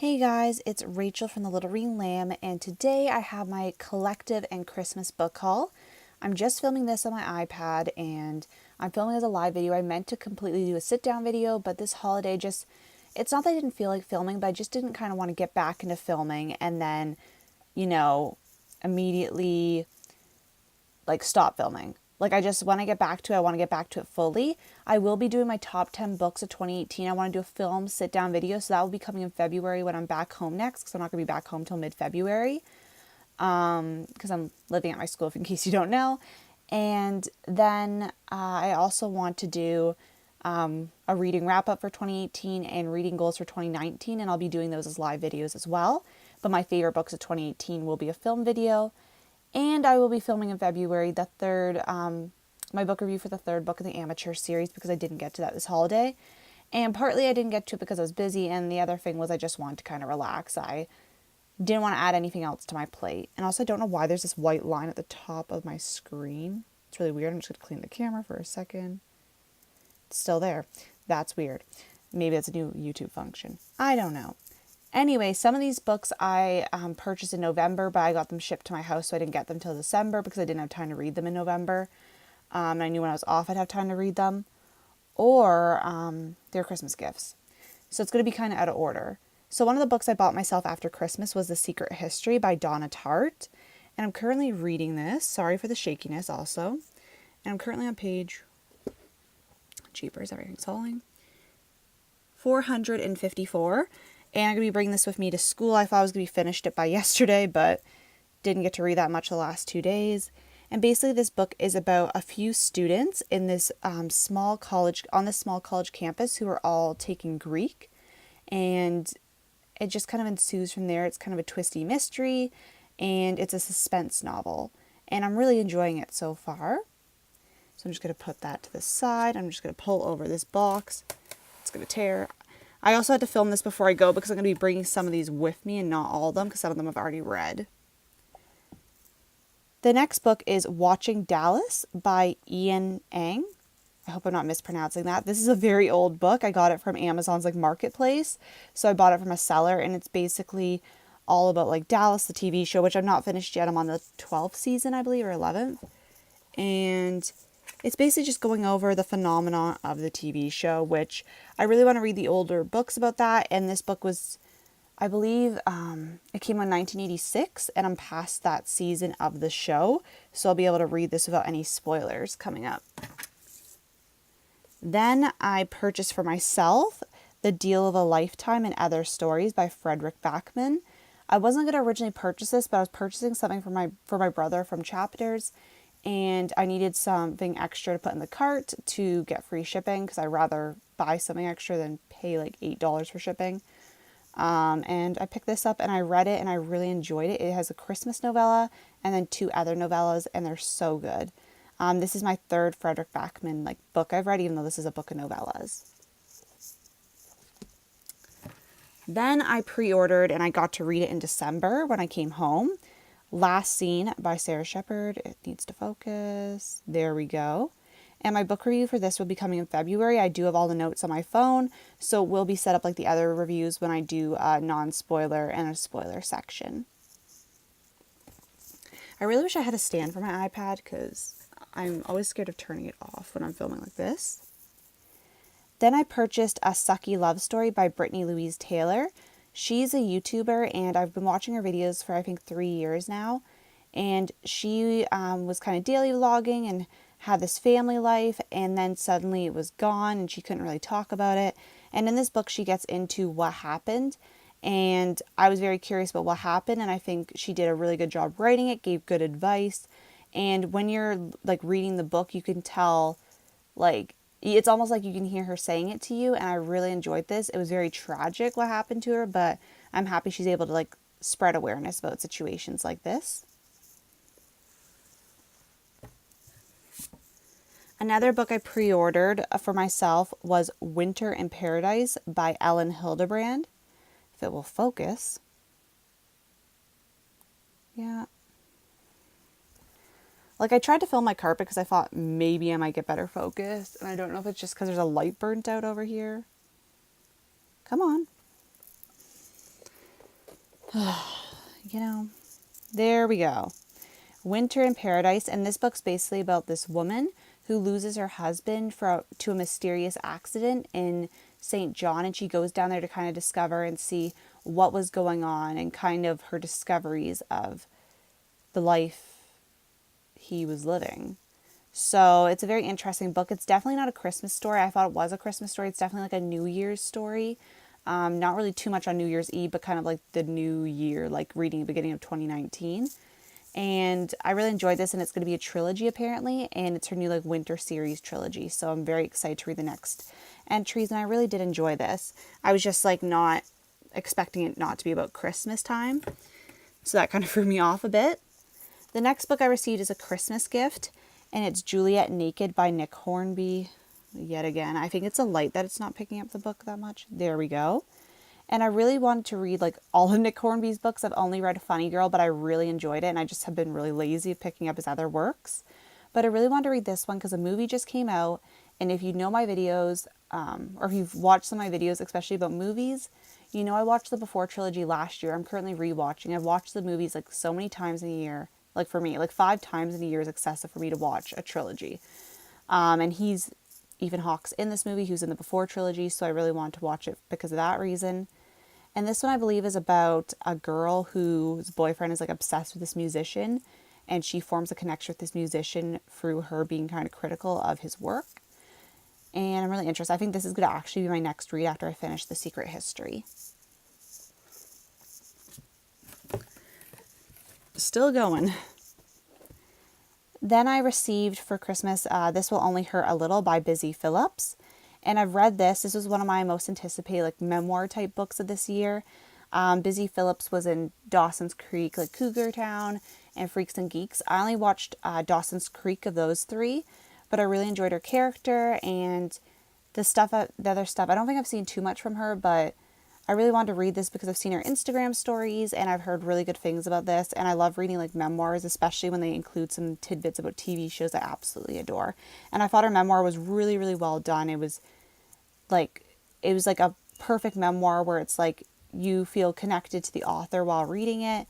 Hey guys, it's Rachel from the Little Green Lamb, and today I have my collective and Christmas book haul. I'm just filming this on my iPad, and I'm filming as a live video. I meant to completely do a sit-down video, but this holiday it's not that I didn't feel like filming, but I just didn't kind of want to get back into filming and then, you know, immediately stop filming. When I get back to it, I want to get back to it fully. I will be doing my top 10 books of 2018. I want to do a film sit down video. So that will be coming in February when I'm back home next, because I'm not going to be back home till mid-February. Because I'm living at my school, in case you don't know. And then I also want to do a reading wrap up for 2018 and reading goals for 2019. And I'll be doing those as live videos as well. But my favorite books of 2018 will be a film video. And I will be filming in February my book review for the third book in the Amateur series, because I didn't get to that this holiday. And partly I didn't get to it because I was busy, and the other thing was I just wanted to kind of relax. I didn't want to add anything else to my plate. And also I don't know why there's this white line at the top of my screen. It's really weird. I'm just going to clean the camera for a second. It's still there. That's weird. Maybe it's a new YouTube function. I don't know. Anyway, some of these books I purchased in November, but I got them shipped to my house, so I didn't get them till December because I didn't have time to read them in November. And I knew when I was off I'd have time to read them. Or they're Christmas gifts. So it's going to be kind of out of order. So one of the books I bought myself after Christmas was The Secret History by Donna Tartt. And I'm currently reading this. Sorry for the shakiness also. And I'm currently on page, jeepers, everything's falling, 454. And I'm going to be bringing this with me to school. I thought I was going to be finished it by yesterday, but didn't get to read that much the last 2 days. And basically this book is about a few students in this small college campus who are all taking Greek. And it just kind of ensues from there. It's kind of a twisty mystery, and it's a suspense novel. And I'm really enjoying it so far. So I'm just going to put that to the side. I'm just going to pull over this box. It's going to tear. I also had to film this before I go because I'm going to be bringing some of these with me and not all of them, because some of them I've already read. The next book is Watching Dallas by Ian Eng. I hope I'm not mispronouncing that. This is a very old book. I got it from Amazon's marketplace. So I bought it from a seller, and it's basically all about Dallas, the TV show, which I'm not finished yet. I'm on the 12th season, I believe, or 11th. And it's basically just going over the phenomenon of the TV show, which I really want to read the older books about that. And this book was, I believe, it came out in 1986, and I'm past that season of the show. So I'll be able to read this without any spoilers coming up. Then I purchased for myself The Deal of a Lifetime and Other Stories by Fredrik Backman. I wasn't going to originally purchase this, but I was purchasing something for my brother from Chapters. And I needed something extra to put in the cart to get free shipping, because I'd rather buy something extra than pay $8 for shipping. And I picked this up and I read it and I really enjoyed it. It has a Christmas novella and then 2 other novellas, and they're so good. This is my third Fredrik Backman book I've read, even though this is a book of novellas. Then I pre-ordered and I got to read it in December when I came home. Last Scene by Sarah Shepard. It needs to focus. There we go. And my book review for this will be coming in February. I do have all the notes on my phone, so it will be set up like the other reviews when I do a non-spoiler and a spoiler section. I really wish I had a stand for my iPad, because I'm always scared of turning it off when I'm filming like this. Then I purchased A Sucky Love Story by Brittany Louise Taylor. She's a YouTuber, and I've been watching her videos for I think 3 years now. And she was kind of daily vlogging and had this family life, and then suddenly it was gone and she couldn't really talk about it. And in this book she gets into what happened, and I was very curious about what happened, and I think she did a really good job writing it, gave good advice. And when you're reading the book, you can tell it's almost like you can hear her saying it to you, and I really enjoyed this. It was very tragic what happened to her, but I'm happy she's able to spread awareness about situations like this. Another book I pre-ordered for myself was Winter in Paradise by Ellen Hildebrand. If it will focus. Yeah. I tried to film my carpet because I thought maybe I might get better focus. And I don't know if it's just because there's a light burnt out over here. Come on. You know, there we go. Winter in Paradise, and this book's basically about this woman who loses her husband to a mysterious accident in St. John, and she goes down there to kind of discover and see what was going on and kind of her discoveries of the life he was living. So it's a very interesting book. It's definitely not a Christmas story. I thought it was a Christmas story. It's definitely like a New Year's story. Not really too much on New Year's Eve, but kind of like the new year, like reading the beginning of 2019. And I really enjoyed this, and it's going to be a trilogy apparently, and it's her new like winter series trilogy. So I'm very excited to read the next entries, and I really did enjoy this. I was just like not expecting it not to be about Christmas time. So that kind of threw me off a bit. The next book I received is a Christmas gift, and it's Juliet Naked by Nick Hornby. Yet again, I think it's a light that it's not picking up the book that much. There we go. And I really wanted to read like all of Nick Hornby's books. I've only read Funny Girl, but I really enjoyed it, and I just have been really lazy of picking up his other works. But I really wanted to read this one because a movie just came out, and if you know my videos, or if you've watched some of my videos, especially about movies, you know I watched the Before trilogy last year. I'm currently rewatching. I've watched the movies like so many times in a year. Like for me, like 5 times in a year is excessive for me to watch a trilogy. And he's Ethan Hawke's in this movie, who's in the Before trilogy, so I really wanted to watch it because of that reason. And this one I believe is about a girl whose boyfriend is like obsessed with this musician, and she forms a connection with this musician through her being kind of critical of his work. And I'm really interested. I think this is going to actually be my next read after I finish The Secret History. Still going. Then I received for Christmas, This Will Only Hurt a Little by Busy Phillips. And I've read this. This was one of my most anticipated like memoir type books of this year. Busy Phillips was in Dawson's Creek, like Cougar Town, and Freaks and Geeks. I only watched Dawson's Creek of those 3, but I really enjoyed her character and the other stuff. I don't think I've seen too much from her, but I really wanted to read this because I've seen her Instagram stories and I've heard really good things about this. And I love reading like memoirs, especially when they include some tidbits about TV shows I absolutely adore. And I thought her memoir was really, really well done. It was like a perfect memoir where it's like you feel connected to the author while reading it.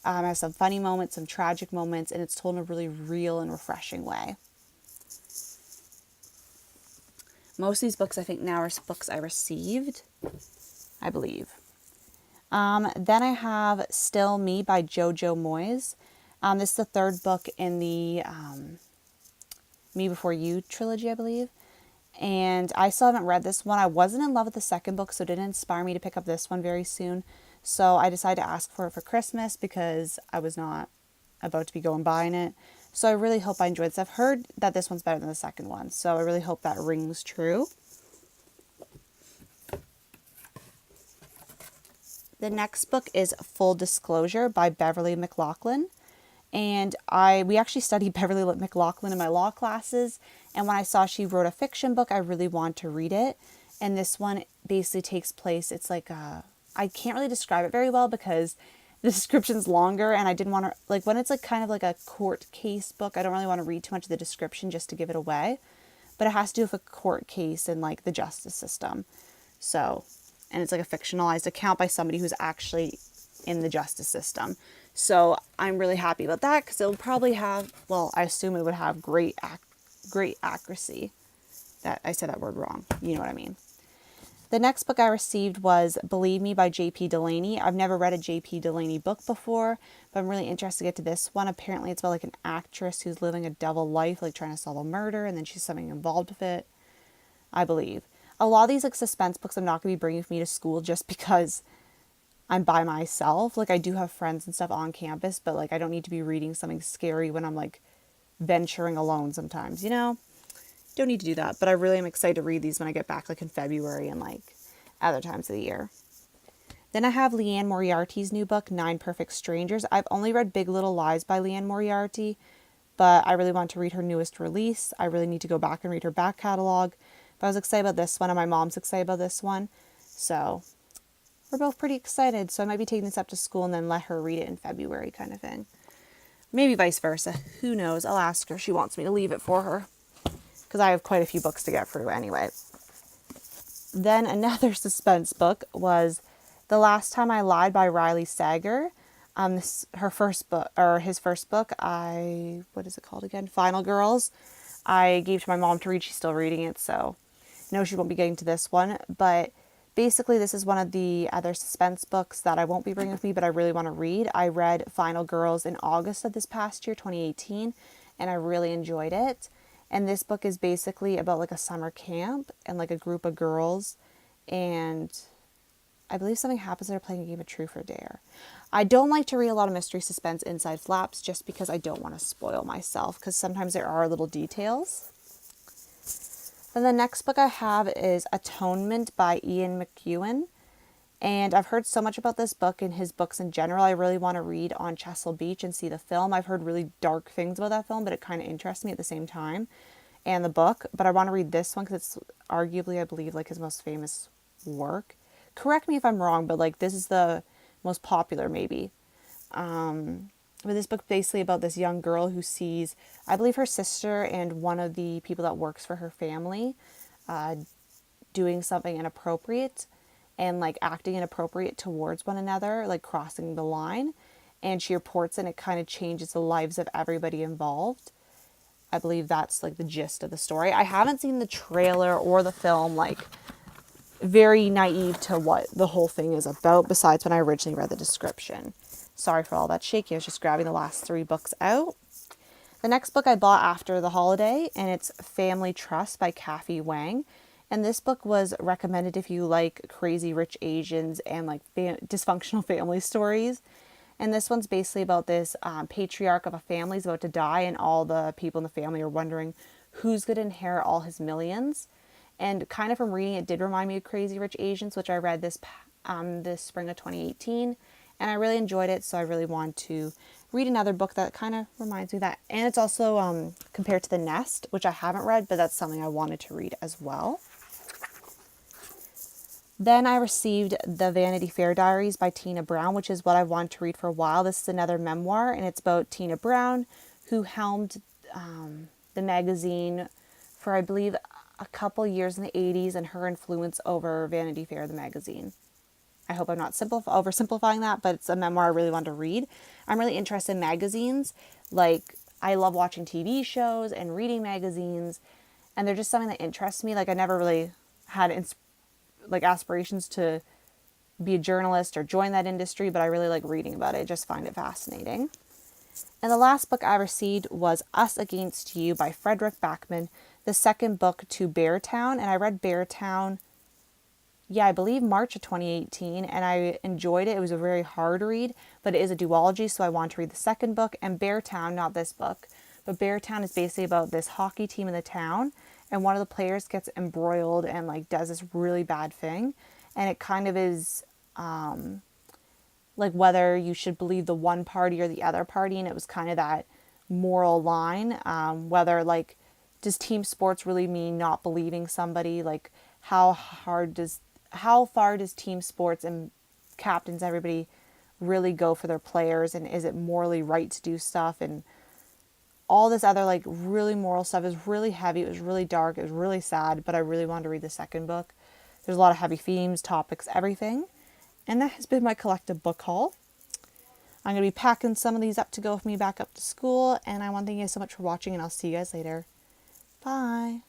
It has some funny moments, some tragic moments, and it's told in a really real and refreshing way. Most of these books I think now are books I received, I believe. Then I have Still Me by Jojo Moyes. This is the 3rd book in the Me Before You trilogy, I believe. And I still haven't read this one. I wasn't in love with the 2nd book, so it didn't inspire me to pick up this one very soon. So I decided to ask for it for Christmas because I was not about to be going buying it. So I really hope I enjoyed this. I've heard that this one's better than the 2nd one, so I really hope that rings true. The next book is Full Disclosure by Beverly McLaughlin. And we actually studied Beverly McLaughlin in my law classes. And when I saw she wrote a fiction book, I really wanted to read it. And this one basically takes place, it's like, I can't really describe it very well because the description's longer and I didn't want to, like when it's like kind of like a court case book, I don't really want to read too much of the description just to give it away. But it has to do with a court case and like the justice system. So, and it's like a fictionalized account by somebody who's actually in the justice system. So I'm really happy about that because it'll probably have, well, I assume it would have great accuracy. That I said that word wrong. You know what I mean. The next book I received was Believe Me by J.P. Delaney. I've never read a J.P. Delaney book before, but I'm really interested to get to this one. Apparently it's about like an actress who's living a double life, like trying to solve a murder, and then she's something involved with it, I believe. A lot of these like suspense books I'm not going to be bringing with me to school just because I'm by myself. Like I do have friends and stuff on campus, but like I don't need to be reading something scary when I'm like venturing alone sometimes, you know? Don't need to do that, but I really am excited to read these when I get back like in February and like other times of the year. Then I have Leanne Moriarty's new book, 9 Perfect Strangers. I've only read Big Little Lies by Leanne Moriarty, but I really want to read her newest release. I really need to go back and read her back catalog. But I was excited about this one and my mom's excited about this one. So we're both pretty excited. So I might be taking this up to school and then let her read it in February kind of thing. Maybe vice versa. Who knows? I'll ask her if she wants me to leave it for her, because I have quite a few books to get through anyway. Then another suspense book was The Last Time I Lied by Riley Sager. This her first book, or his first book. What is it called again? Final Girls. I gave to my mom to read. She's still reading it, so no, she won't be getting to this one. But basically, this is one of the other suspense books that I won't be bringing with me, but I really want to read. I read Final Girls in August of this past year, 2018, and I really enjoyed it. And this book is basically about like a summer camp and like a group of girls, and I believe something happens. They're playing a game of Truth or Dare. I don't like to read a lot of mystery suspense inside flaps just because I don't want to spoil myself, because sometimes there are little details. Then the next book I have is Atonement by Ian McEwan. And I've heard so much about this book and his books in general. I really want to read On Chesil Beach and see the film. I've heard really dark things about that film, but it kind of interests me at the same time. And the book. But I want to read this one because it's arguably, I believe, like his most famous work. Correct me if I'm wrong, but like this is the most popular maybe. But this book basically about this young girl who sees, I believe, her sister and one of the people that works for her family doing something inappropriate and like acting inappropriate towards one another, like crossing the line. And she reports and it kind of changes the lives of everybody involved. I believe that's like the gist of the story. I haven't seen the trailer or the film, like very naive to what the whole thing is about, besides when I originally read the description. Sorry for all that shaking. I was just grabbing the last 3 books out. The next book I bought after the holiday, and it's Family Trust by Kathy Wang. And this book was recommended if you like crazy rich Asians and like dysfunctional family stories. And this one's basically about this patriarch of a family is about to die, and all the people in the family are wondering who's going to inherit all his millions. And kind of from reading it did remind me of Crazy Rich Asians, which I read this spring of 2018. And I really enjoyed it, so I really want to read another book that kind of reminds me of that. And it's also compared to The Nest, which I haven't read, but that's something I wanted to read as well. Then I received The Vanity Fair Diaries by Tina Brown, which is what I wanted to read for a while. This is another memoir, and it's about Tina Brown, who helmed the magazine for, I believe, a couple years in the 80s, and her influence over Vanity Fair, the magazine. I hope I'm not oversimplifying that, but it's a memoir I really want to read. I'm really interested in magazines. Like, I love watching TV shows and reading magazines, and they're just something that interests me. Like, I never really had aspirations to be a journalist or join that industry, but I really like reading about it. I just find it fascinating. And the last book I received was Us Against You by Fredrik Backman, the second book to Beartown. And I read Beartown, I believe March of 2018, and I enjoyed it. It was a very hard read, but it is a duology, so I want to read the second book. And Beartown, not this book, but Beartown is basically about this hockey team in the town, and one of the players gets embroiled and like does this really bad thing. And it kind of is like whether you should believe the one party or the other party, and it was kind of that moral line, whether like, does team sports really mean not believing somebody? Like, how far does team sports and captains, everybody, really go for their players, and is it morally right to do stuff? And all this other like really moral stuff is really heavy. It was really dark. It was really sad, but I really wanted to read the second book. There's a lot of heavy themes, topics, everything. And that has been my collective book haul. I'm going to be packing some of these up to go with me back up to school, and I want to thank you guys so much for watching, and I'll see you guys later. Bye.